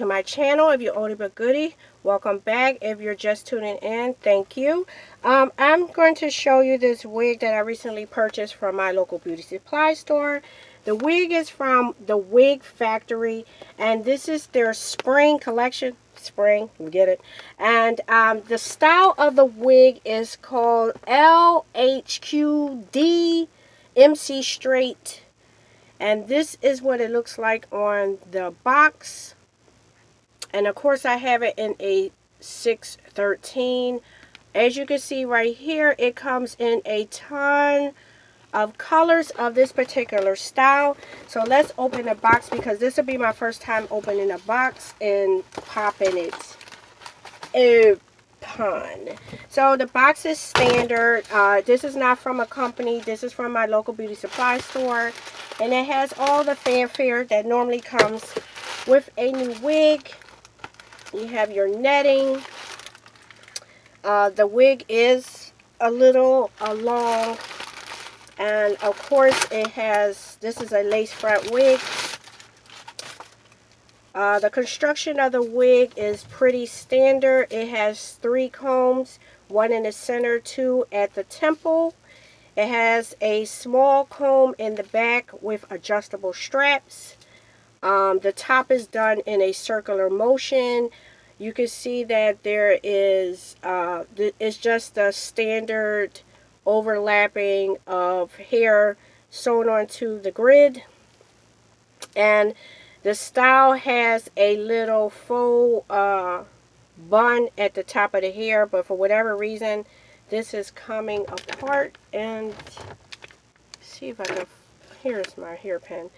to my channel. If you're oldie but goodie, welcome back. If you're just tuning in, thank you. I'm going to show you this wig that I recently purchased from my local beauty supply store. The wig is from the Wig Factory, and this is their spring collection. Spring, you get it. And the style of the wig is called LHQD MC Straight. And this is what it looks like on the box. And of course I have it in a 613. As you can see right here, it comes in a ton of colors of this particular style. So let's open the box, because this will be my first time opening a box and popping it open. So the box is standard. This is not from a company. This is from my local beauty supply store. And it has all the fanfare that normally comes with a new wig. You have your netting. The wig is a little long. And of course it has, this is a lace front wig. The construction of the wig is pretty standard. It has 3 combs, 1 in the center, 2 at the temple. It has a small comb in the back with adjustable straps. The top is done in a circular motion. You can see that there is, it's just a standard overlapping of hair sewn onto the grid. And the style has a little faux bun at the top of the hair, but for whatever reason this is coming apart. And see if I can, here's my hairpin.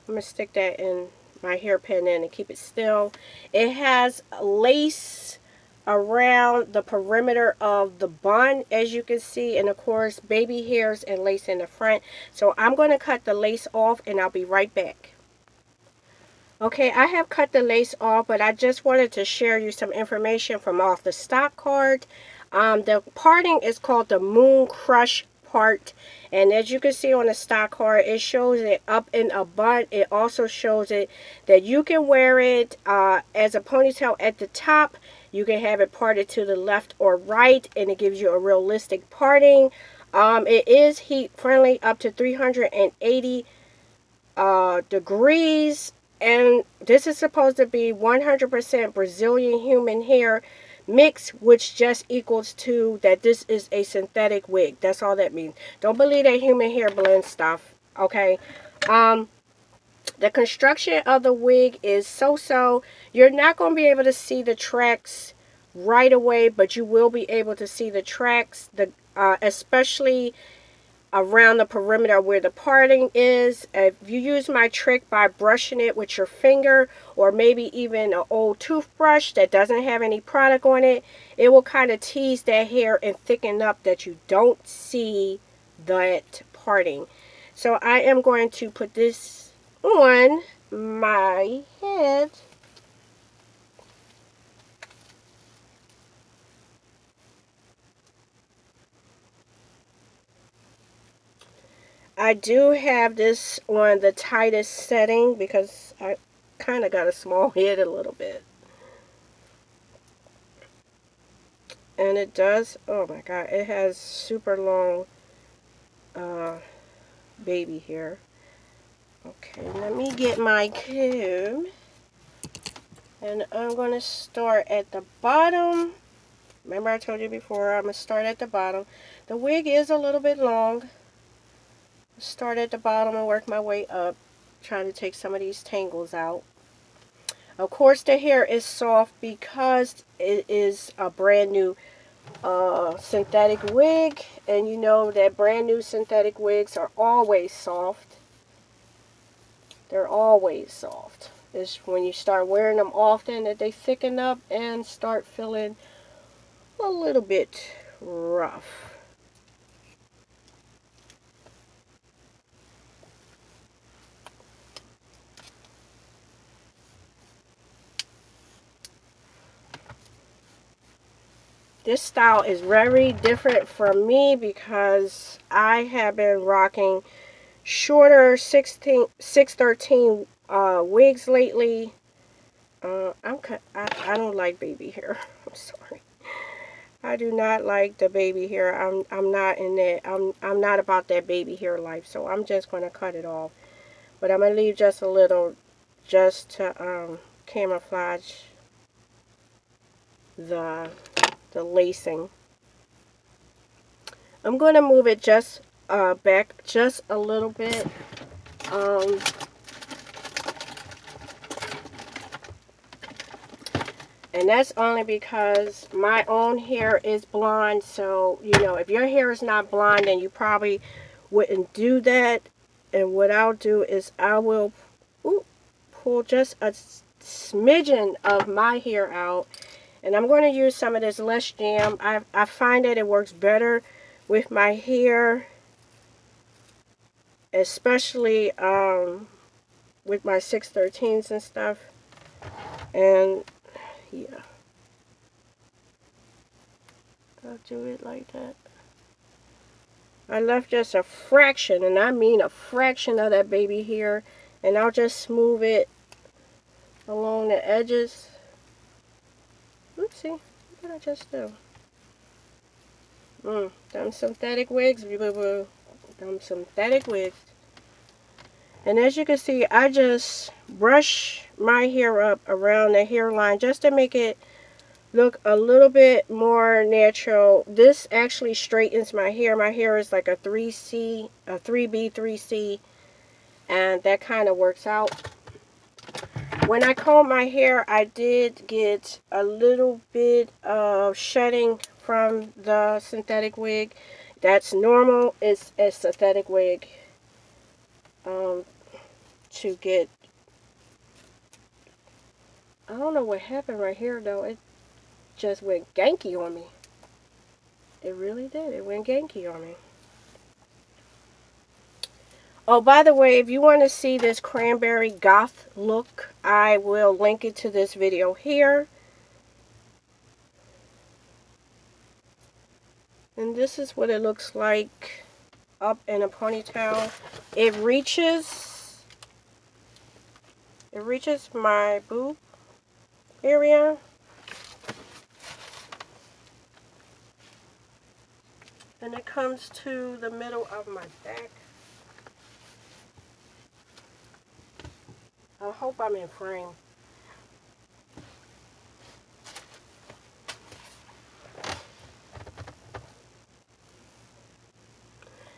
I'm going to stick that in my hairpin in and keep it still. It has lace around the perimeter of the bun, as you can see, and of course baby hairs and lace in the front. So I'm going to cut the lace off and I'll be right back. Okay, I have cut the lace off, but I just wanted to share you some information from off the stock card. The parting is called the Moon Crush part, and as you can see on the stock card, it shows it up in a bun. It also shows it that you can wear it as a ponytail at the top. You can have it parted to the left or right, and it gives you a realistic parting. It is heat friendly up to 380 degrees. And this is supposed to be 100% Brazilian human hair mix, which just equals to that this is a synthetic wig. That's all that means. Don't believe that human hair blend stuff, okay? The construction of the wig is so-so. You're not going to be able to see the tracks right away, but you will be able to see the tracks, especially around the perimeter where the parting is. If you use my trick by brushing it with your finger, or maybe even an old toothbrush that doesn't have any product on it, it will kind of tease that hair and thicken up that you don't see that parting. So I am going to put this on my head. I do have this on the tightest setting because I kind of got a small head a little bit. And it does, oh my god, it has super long baby hair. Okay, let me get my comb. And I'm going to start at the bottom. Remember I told you before, I'm going to start at the bottom. The wig is a little bit long. Start at the bottom and work my way up, trying to take some of these tangles out. Of course the hair is soft because it is a brand new synthetic wig, and you know that brand new synthetic wigs are always soft. They're always soft. It's when you start wearing them often that they thicken up and start feeling a little bit rough. This style is very different from me because I have been rocking shorter 613 wigs lately. I don't like baby hair. I'm sorry. I do not like the baby hair. I'm not in that. I'm not about that baby hair life. So I'm just going to cut it off. But I'm going to leave just a little, just to camouflage the lacing. I'm going to move it just back just a little bit. And that's only because my own hair is blonde. So, you know, if your hair is not blonde, then you probably wouldn't do that. And what I'll do is I will pull just a smidgen of my hair out. And I'm going to use some of this Lush Jam. I find that it works better with my hair. Especially with my 613s and stuff. And yeah. I'll do it like that. I left just a fraction, and I mean a fraction of that baby hair, and I'll just smooth it along the edges. Oopsie, what did I just do? Them synthetic wigs, them synthetic wigs. And as you can see, I just brush my hair up around the hairline just to make it look a little bit more natural. This actually straightens my hair. My hair is like a 3C, a 3B, 3C, and that kind of works out. When I comb my hair, I did get a little bit of shedding from the synthetic wig. That's normal. It's a synthetic wig to get. I don't know what happened right here though. It just went ganky on me. It really did. It went ganky on me. Oh, by the way, if you want to see this Cranberry Goth look, I will link it to this video here. And this is what it looks like up in a ponytail. It reaches my boob area. And it comes to the middle of my back. I hope I'm in frame.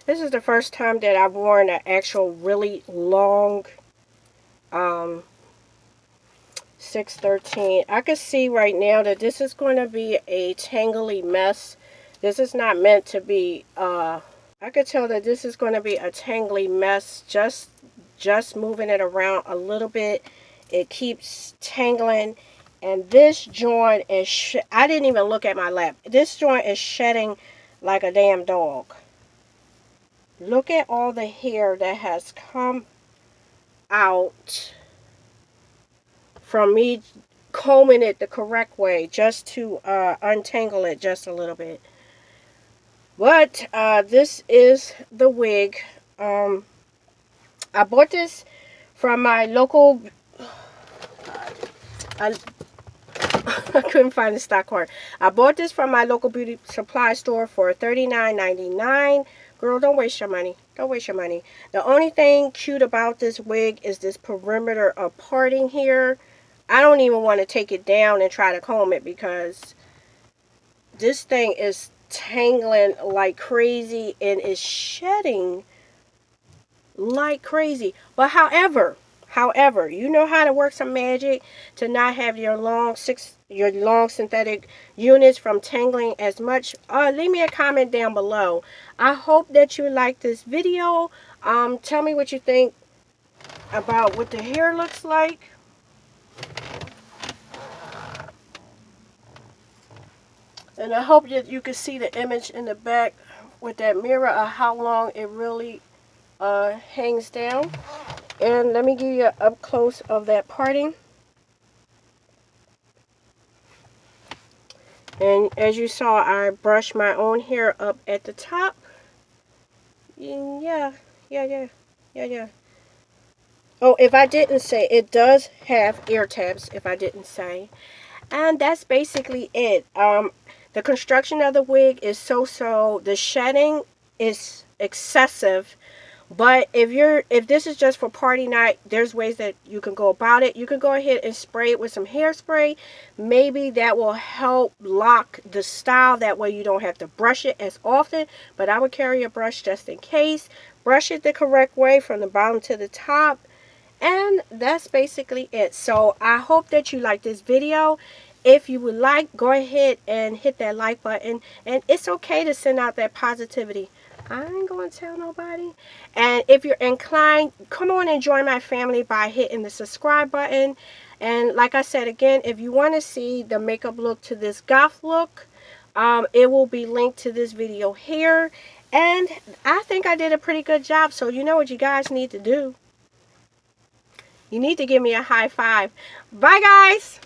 This is the first time that I've worn an actual really long 613. I can see right now that this is going to be a tangly mess. This is not meant to be, I could tell that this is going to be a tangly mess. Just moving it around a little bit, it keeps tangling. And this joint is, I didn't even look at my lap. This joint is shedding like a damn dog. Look at all the hair that has come out from me combing it the correct way just to untangle it just a little bit. But this is the wig. I bought this from my local, I couldn't find the stock card. I bought this from my local beauty supply store for $39.99. Girl, don't waste your money. Don't waste your money. The only thing cute about this wig is this perimeter of parting here. I don't even want to take it down and try to comb it because this thing is tangling like crazy and is shedding like crazy. But however, you know how to work some magic to not have your long synthetic units from tangling as much. Leave me a comment down below. I hope that you like this video. Tell me what you think about what the hair looks like. And I hope that you can see the image in the back with that mirror of how long it really hangs down. And let me give you an up close of that parting. And as you saw, I brushed my own hair up at the top. Yeah. Oh, if I didn't say, it does have ear tabs, if I didn't say. And that's basically it. The construction of the wig is so-so. The shedding is excessive. But if this is just for party night, there's ways that you can go about it. You can go ahead and spray it with some hairspray. Maybe that will help lock the style. That way you don't have to brush it as often. But I would carry a brush just in case. Brush it the correct way from the bottom to the top. And that's basically it. So I hope that you like this video. If you would like, go ahead and hit that like button. And it's okay to send out that positivity. I ain't going to tell nobody. And if you're inclined, come on and join my family by hitting the subscribe button. And like I said again, if you want to see the makeup look to this goth look, it will be linked to this video here. And I think I did a pretty good job. So you know what you guys need to do. You need to give me a high five. Bye, guys.